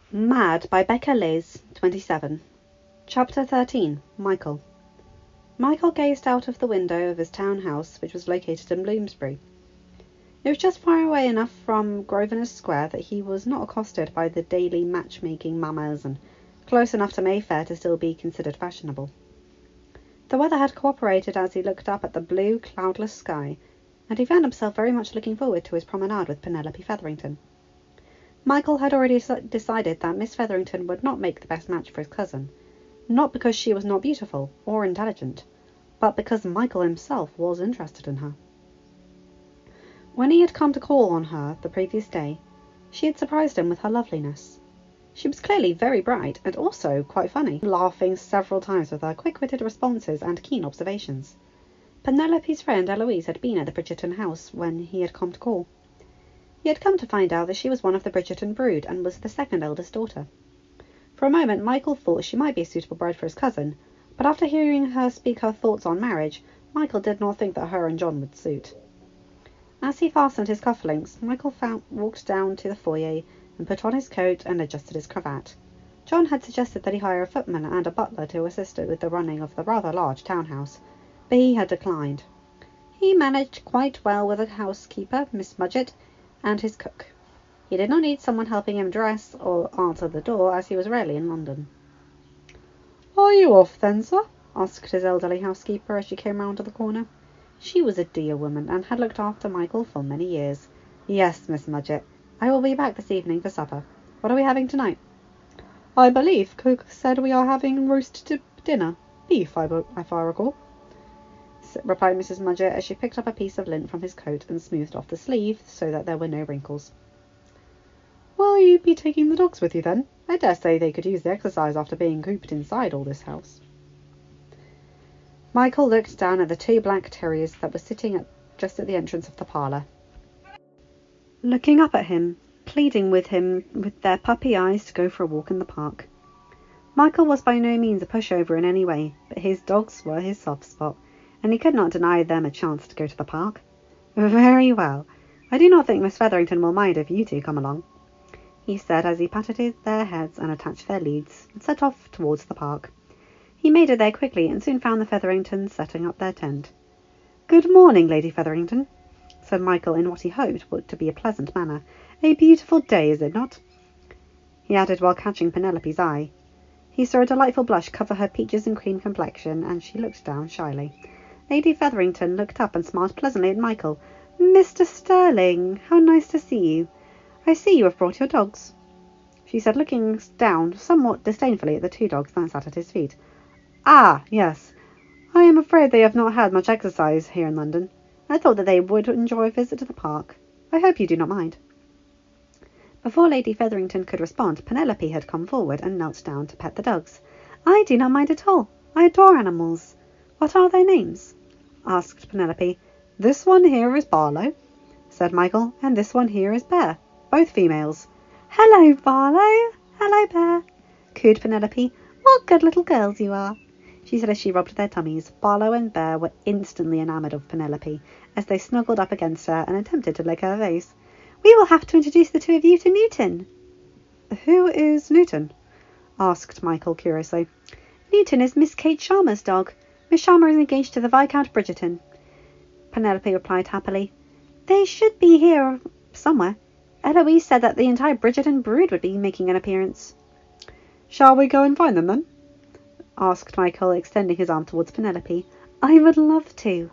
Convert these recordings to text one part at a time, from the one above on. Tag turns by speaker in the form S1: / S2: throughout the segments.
S1: Mad by beccaliz27. Chapter 13. Michael. Michael gazed out of the window of his town house, which was located in Bloomsbury. It was just far away enough from Grosvenor Square that he was not accosted by the daily matchmaking mamas, and close enough to Mayfair to still be considered fashionable. The weather had cooperated as he looked up at the blue, cloudless sky, and he found himself very much looking forward to his promenade with Penelope Featherington. Michael had already decided that Miss Featherington would not make the best match for his cousin, not because she was not beautiful or intelligent, but because Michael himself was interested in her. When he had come to call on her the previous day, she had surprised him with her loveliness. She was clearly very bright and also quite funny, laughing several times with her quick-witted responses and keen observations. Penelope's friend Eloise had been at the Bridgerton house when he had come to call. He had come to find out that she was one of the Bridgerton brood and was the second eldest daughter. For a moment Michael thought she might be a suitable bride for his cousin, but after hearing her speak her thoughts on marriage, Michael did not think that her and John would suit. As he fastened his cufflinks, Michael walked down to the foyer and put on his coat and adjusted his cravat. John had suggested that he hire a footman and a butler to assist with the running of the rather large townhouse, but he had declined. He managed quite well with a housekeeper, Miss Mudgett, and his cook. He did not need someone helping him dress or answer the door, as he was rarely in London. "Are you off then, sir?" asked his elderly housekeeper as she came round to the corner. She was a dear woman, and had looked after Michael for many years. "Yes, Miss Mudgett. I will be back this evening for supper. What are we having tonight?" "I believe cook said we are having roast dinner. Beef, if I recall," replied Mrs. Mudgett as she picked up a piece of lint from his coat and smoothed off the sleeve so that there were no wrinkles. "Will you be taking the dogs with you then? I dare say they could use the exercise after being cooped inside all this house." Michael looked down at the two black terriers that were sitting just at the entrance of the parlour, looking up at him, pleading with him with their puppy eyes to go for a walk in the park. Michael was by no means a pushover in any way, but his dogs were his soft spot, and he could not deny them a chance to go to the park. "Very well. I do not think Miss Featherington will mind if you two come along," he said as he patted their heads and attached their leads, and set off towards the park. He made it there quickly, and soon found the Featheringtons setting up their tent. "Good morning, Lady Featherington," said Michael in what he hoped would to be a pleasant manner. "A beautiful day, is it not?" he added while catching Penelope's eye. He saw a delightful blush cover her peaches and cream complexion, and she looked down shyly. Lady Featherington looked up and smiled pleasantly at Michael. "Mr. Sterling, how nice to see you. I see you have brought your dogs," she said, looking down somewhat disdainfully at the two dogs that sat at his feet. "Ah, yes. I am afraid they have not had much exercise here in London. I thought that they would enjoy a visit to the park. I hope you do not mind." Before Lady Featherington could respond, Penelope had come forward and knelt down to pet the dogs. "I do not mind at all. I adore animals. What are their names?" asked Penelope. "This one here is Barlow," said Michael, "and this one here is Bear, both females." "Hello, Barlow. Hello, Bear," cooed Penelope. "What good little girls you are," she said as she rubbed their tummies. Barlow and Bear were instantly enamoured of Penelope, as they snuggled up against her and attempted to lick her face. "We will have to introduce the two of you to Newton." "Who is Newton?" asked Michael curiously. "Newton is Miss Kate Sharma's dog. Miss Sharma is engaged to the Viscount Bridgerton," Penelope replied happily. "They should be here somewhere. Eloise said that the entire Bridgerton brood would be making an appearance." "Shall we go and find them then?" asked Michael, extending his arm towards Penelope. "I would love to."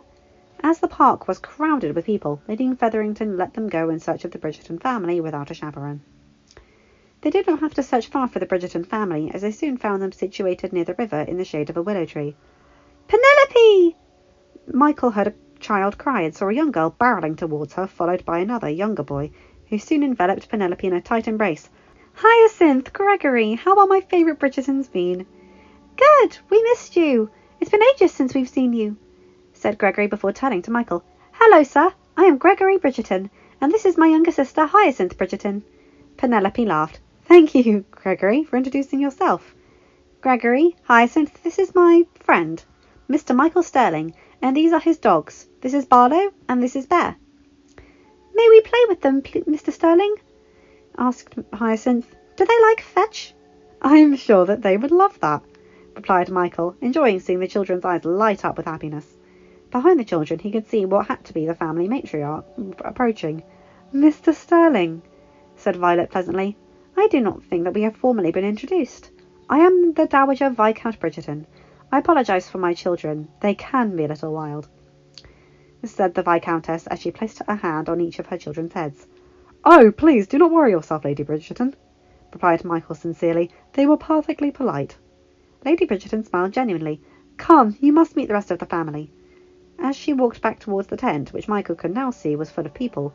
S1: As the park was crowded with people, Lady Featherington let them go in search of the Bridgerton family without a chaperone. They did not have to search far for the Bridgerton family, as they soon found them situated near the river in the shade of a willow tree. "Penelope!" Michael heard a child cry and saw a young girl barreling towards her, followed by another younger boy, who soon enveloped Penelope in a tight embrace. "Hyacinth, Gregory, how are my favourite Bridgertons been?" "Good! We missed you. It's been ages since we've seen you," said Gregory before turning to Michael. "Hello, sir. I am Gregory Bridgerton, and this is my younger sister, Hyacinth Bridgerton." Penelope laughed. "Thank you, Gregory, for introducing yourself." "Gregory, Hyacinth, this is my friend, Mr. Michael Sterling, and these are his dogs. This is Barlow, and this is Bear." "May we play with them, Mr. Sterling?" asked Hyacinth. Do they like fetch? I'm sure that they would love that, replied Michael, enjoying seeing the children's eyes light up with happiness. Behind the children he could see what had to be the family matriarch approaching. Mr. Sterling, said Violet pleasantly. I do not think that we have formally been introduced. I am the Dowager Viscount Bridgerton. I apologise for my children. They can be a little wild, said the Viscountess as she placed a hand on each of her children's heads. Oh, please do not worry yourself, Lady Bridgerton, replied Michael sincerely. They were perfectly polite. Lady Bridgerton smiled genuinely. Come, you must meet the rest of the family. As she walked back towards the tent, which Michael could now see was full of people,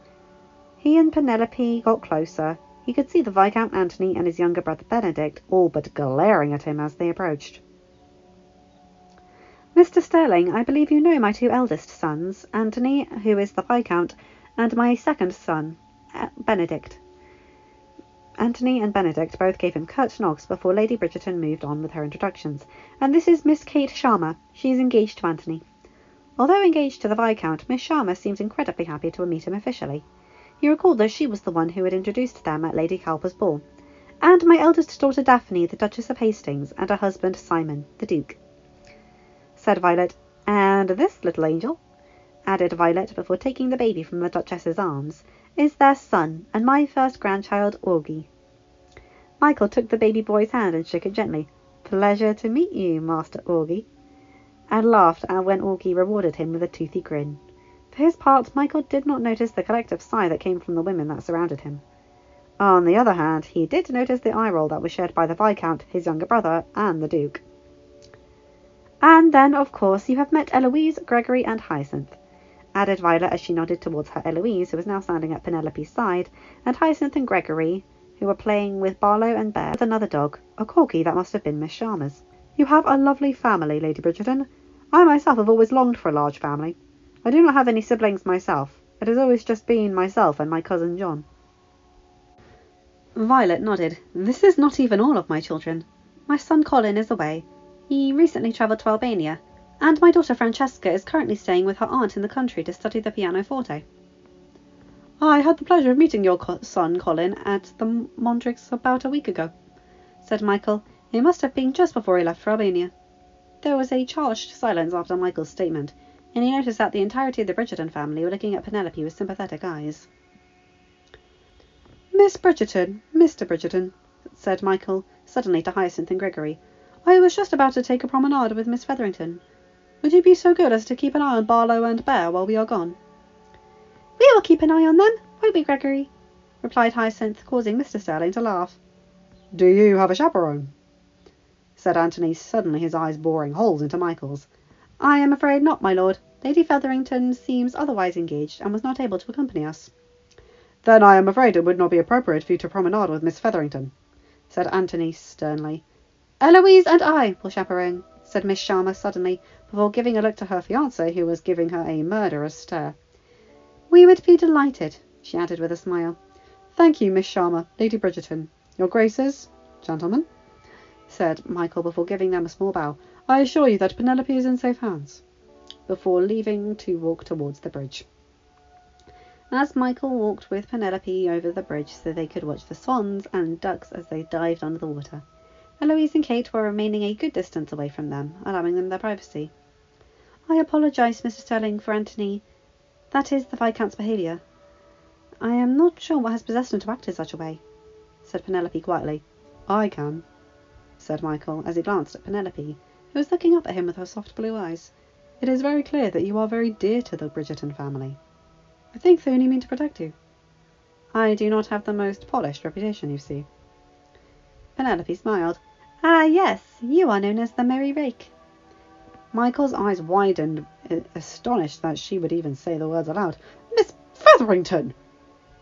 S1: he and Penelope got closer. He could see the Viscount Anthony and his younger brother Benedict all but glaring at him as they approached. Mr. Sterling, I believe you know my two eldest sons, Anthony, who is the Viscount, and my second son, Benedict. Anthony and Benedict both gave him curt nods before Lady Bridgerton moved on with her introductions. And this is Miss Kate Sharma. She is engaged to Anthony. Although engaged to the Viscount, Miss Sharma seemed incredibly happy to meet him officially. He recalled that she was the one who had introduced them at Lady Cowper's ball. And my eldest daughter Daphne, the Duchess of Hastings, and her husband Simon, the Duke, said Violet. And this little angel, added Violet before taking the baby from the Duchess's arms, is their son, and my first grandchild, Augie. Michael took the baby boy's hand and shook it gently. Pleasure to meet you, Master Augie, and laughed when Augie rewarded him with a toothy grin. For his part, Michael did not notice the collective sigh that came from the women that surrounded him. On the other hand, he did notice the eye roll that was shared by the Viscount, his younger brother, and the Duke. And then, of course, you have met Eloise, Gregory, and Hyacinth, added Violet as she nodded towards her Eloise, who was now standing at Penelope's side, and Hyacinth and Gregory, who were playing with Barlow and Bear with another dog, a corgi that must have been Miss Sharma's. You have a lovely family, Lady Bridgerton. I myself have always longed for a large family. I do not have any siblings myself. It has always just been myself and my cousin John. Violet nodded. This is not even all of my children. My son Colin is away. He recently travelled to Albania, and my daughter Francesca is currently staying with her aunt in the country to study the pianoforte. I had the pleasure of meeting your son Colin at the Mondricks about a week ago, said Michael. It must have been just before he left for Albania. There was a charged silence after Michael's statement, and he noticed that the entirety of the Bridgerton family were looking at Penelope with sympathetic eyes. Miss Bridgerton, Mr. Bridgerton, said Michael suddenly to Hyacinth and Gregory. I was just about to take a promenade with Miss Featherington. Would you be so good as to keep an eye on Barlow and Bear while we are gone? We will keep an eye on them, won't we, Gregory? Replied Hyacinth, causing Mr. Sterling to laugh. Do you have a chaperone? Said Anthony, suddenly his eyes boring holes into Michael's. I am afraid not, my lord. Lady Featherington seems otherwise engaged and was not able to accompany us. Then I am afraid it would not be appropriate for you to promenade with Miss Featherington, said Anthony sternly. Eloise and I will chaperone, said Miss Sharma suddenly, before giving a look to her fiancé, who was giving her a murderous stare. We would be delighted, she added with a smile. Thank you, Miss Sharma, Lady Bridgerton. Your graces, gentlemen, said Michael before giving them a small bow. I assure you that Penelope is in safe hands, before leaving to walk towards the bridge. As Michael walked with Penelope over the bridge so they could watch the swans and ducks as they dived under the water, Eloise and Kate were remaining a good distance away from them, allowing them their privacy. I apologise, Mr. Sterling, for Anthony. That is the Viscount's behaviour. I am not sure what has possessed him to act in such a way, said Penelope quietly. I can, said Michael, as he glanced at Penelope, who was looking up at him with her soft blue eyes. It is very clear that you are very dear to the Bridgerton family. I think they only mean to protect you. I do not have the most polished reputation, you see. Penelope smiled. Ah, yes, you are known as the Merry Rake. Michael's eyes widened, astonished that she would even say the words aloud. Miss Featherington,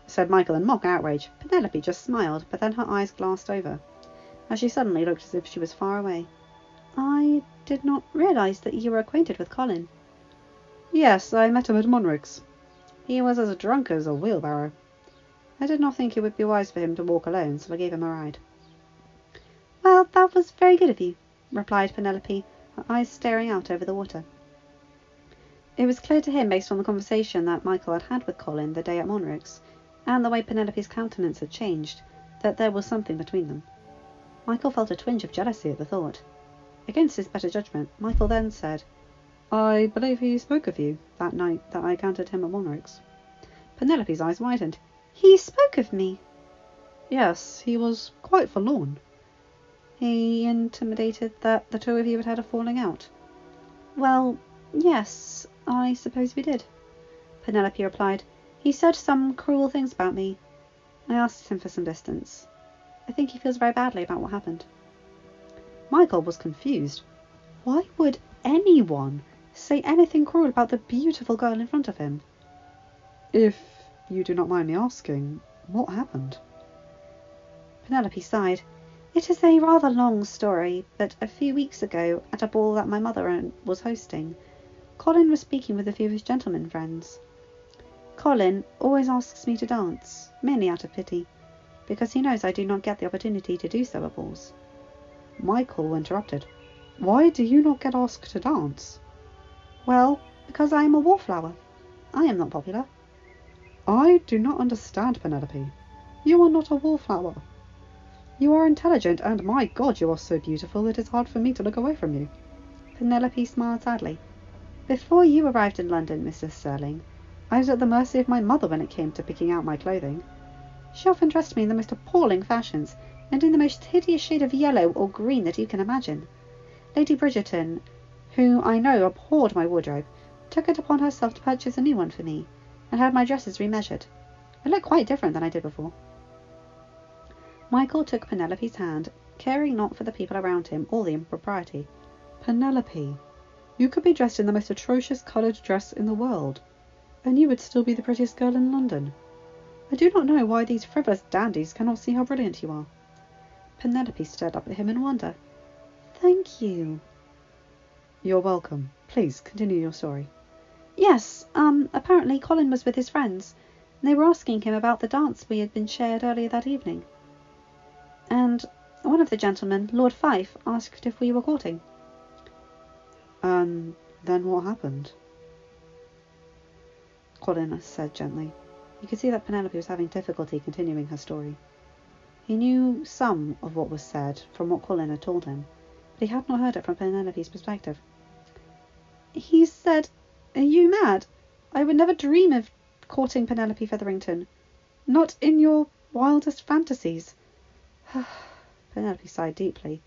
S1: said Michael in mock outrage. Penelope just smiled, but then her eyes glanced over, as she suddenly looked as if she was far away. I did not realise that you were acquainted with Colin. Yes, I met him at Monrick's. He was as drunk as a wheelbarrow. I did not think it would be wise for him to walk alone, so I gave him a ride. Well, that was very good of you, replied Penelope, her eyes staring out over the water. It was clear to him, based on the conversation that Michael had had with Colin the day at Monrick's, and the way Penelope's countenance had changed, that there was something between them. Michael felt a twinge of jealousy at the thought. Against his better judgment, Michael then said, "I believe he spoke of you that night that I encountered him at Monrick's." Penelope's eyes widened. "He spoke of me?" "Yes, he was quite forlorn." "He intimated that the two of you had had a falling out?" "Well, yes, I suppose we did," Penelope replied. "He said some cruel things about me. I asked him for some distance. I think he feels very badly about what happened." Michael was confused. Why would anyone say anything cruel about the beautiful girl in front of him? "If you do not mind me asking, what happened?" Penelope sighed. "It is a rather long story, but a few weeks ago, at a ball that my mother was hosting, Colin was speaking with a few of his gentleman friends. Colin always asks me to dance, mainly out of pity, because he knows I do not get the opportunity to do so at balls." Michael interrupted. "Why do you not get asked to dance?" "Well, because I am a wallflower. I am not popular." "I do not understand, Penelope. You are not a wallflower. You are intelligent, and my God, you are so beautiful it is hard for me to look away from you." Penelope smiled sadly. "Before you arrived in London, Mrs. Sterling, I was at the mercy of my mother when it came to picking out my clothing. She often dressed me in the most appalling fashions, and in the most hideous shade of yellow or green that you can imagine. Lady Bridgerton, who I know abhorred my wardrobe, took it upon herself to purchase a new one for me, and had my dresses remeasured. I look quite different than I did before." Michael took Penelope's hand, caring not for the people around him or the impropriety. "Penelope, you could be dressed in the most atrocious coloured dress in the world, and you would still be the prettiest girl in London. I do not know why these frivolous dandies cannot see how brilliant you are." Penelope stared up at him in wonder. "Thank you." "You're welcome. Please continue your story." "Yes, apparently Colin was with his friends, and they were asking him about the dance we had been shared earlier that evening. And one of the gentlemen, Lord Fife, asked if we were courting." "And then what happened?" Colin said gently. You could see that Penelope was having difficulty continuing her story. He knew some of what was said from what Colin had told him, but he had not heard it from Penelope's perspective. "He said, 'Are you mad? I would never dream of courting Penelope Featherington. Not in your wildest fantasies.'" Penelope sighed deeply.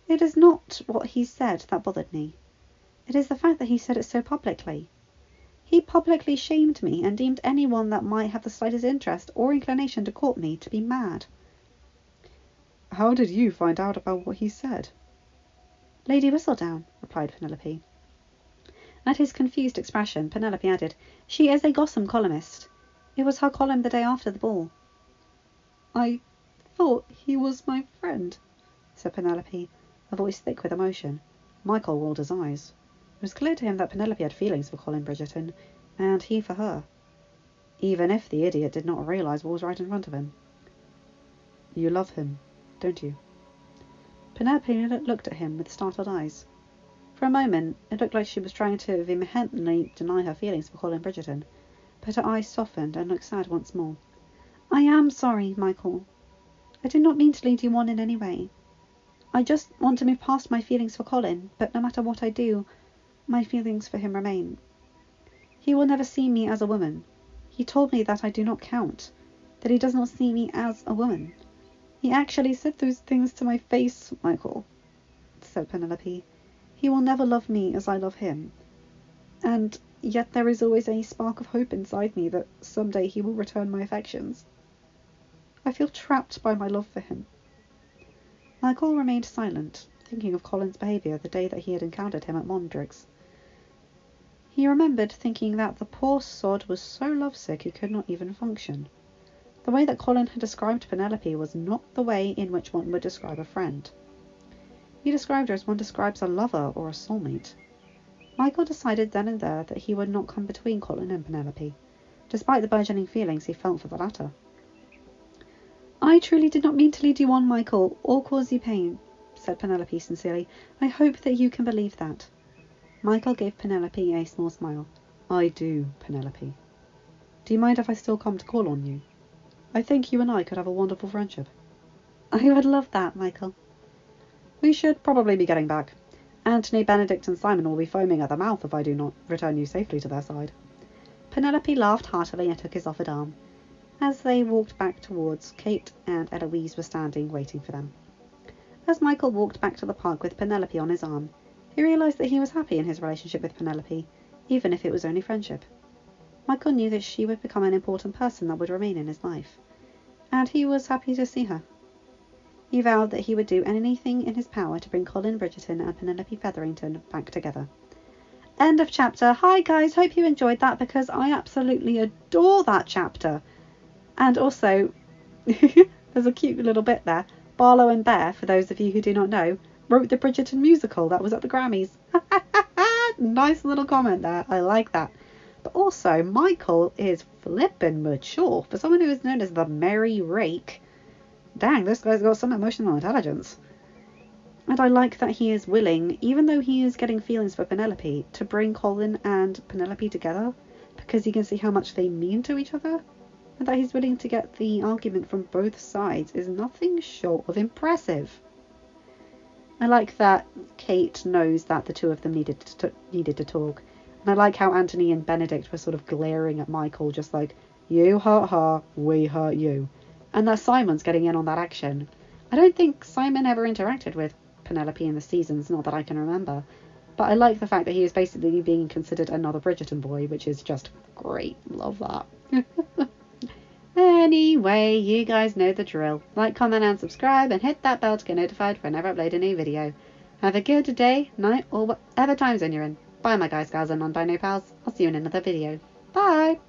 S1: "It is not what he said that bothered me. It is the fact that he said it so publicly. He publicly shamed me and deemed anyone that might have the slightest interest or inclination to court me to be mad." "How did you find out about what he said?" "Lady Whistledown," replied Penelope. At his confused expression, Penelope added, "She is a Gotham columnist. It was her column the day after the ball." "I thought he was my friend," said Penelope, her voice thick with emotion. Michael rolled his eyes. It was clear to him that Penelope had feelings for Colin Bridgerton, and he for her, even if the idiot did not realise what was right in front of him. "You love him, don't you?" Penelope looked at him with startled eyes. For a moment it looked like she was trying to vehemently deny her feelings for Colin Bridgerton, but her eyes softened and looked sad once more. "I am sorry, Michael. I did not mean to lead you on in any way. I just want to move past my feelings for Colin, but no matter what I do, my feelings for him remain. He will never see me as a woman. He told me that I do not count, that he does not see me as a woman. He actually said those things to my face, Michael," said Penelope. "He will never love me as I love him. And yet there is always a spark of hope inside me that some day he will return my affections. I feel trapped by my love for him." Michael remained silent, thinking of Colin's behaviour the day that he had encountered him at Monrick's. He remembered thinking that the poor sod was so lovesick he could not even function. The way that Colin had described Penelope was not the way in which one would describe a friend. He described her as one describes a lover or a soulmate. Michael decided then and there that he would not come between Colin and Penelope, despite the burgeoning feelings he felt for the latter. "I truly did not mean to lead you on, Michael, or cause you pain," said Penelope sincerely. "I hope that you can believe that." Michael gave Penelope a small smile. "I do, Penelope. Do you mind if I still come to call on you? I think you and I could have a wonderful friendship." I would love that, Michael. We should probably be getting back. Anthony, Benedict and Simon will be foaming at the mouth if I do not return you safely to their side. Penelope laughed heartily and took his offered arm. As they walked back towards, Kate and Eloise were standing waiting for them. As Michael walked back to the park with Penelope on his arm, he realised that he was happy in his relationship with Penelope, even if it was only friendship. Michael knew that she would become an important person that would remain in his life, and he was happy to see her. He vowed that he would do anything in his power to bring Colin Bridgerton and Penelope Featherington back together. End of chapter. Hi guys, hope you enjoyed that because I absolutely adore that chapter. And also, there's a cute little bit there. Barlow and Bear, for those of you who do not know, wrote the Bridgerton musical that was at the Grammys. Nice little comment there. I like that. But also, Michael is flippin' mature. For someone who is known as the Merry Rake, dang, this guy's got some emotional intelligence. And I like that he is willing, even though he is getting feelings for Penelope, to bring Colin and Penelope together because he can see how much they mean to each other. And that he's willing to get the argument from both sides is nothing short of impressive. I like that Kate knows that the two of them needed to talk. And I like how Anthony and Benedict were sort of glaring at Michael, just like, you hurt her, we hurt you. And that Simon's getting in on that action. I don't think Simon ever interacted with Penelope in the seasons, not that I can remember. But I like the fact that he is basically being considered another Bridgerton boy, which is just great. Love that. Anyway, you guys know the drill. Like, comment and subscribe and hit that bell to get notified whenever I upload a new video. Have a good day, night or whatever time zone you're in. Bye my guys, gals and non-dino pals. I'll see you in another video. Bye!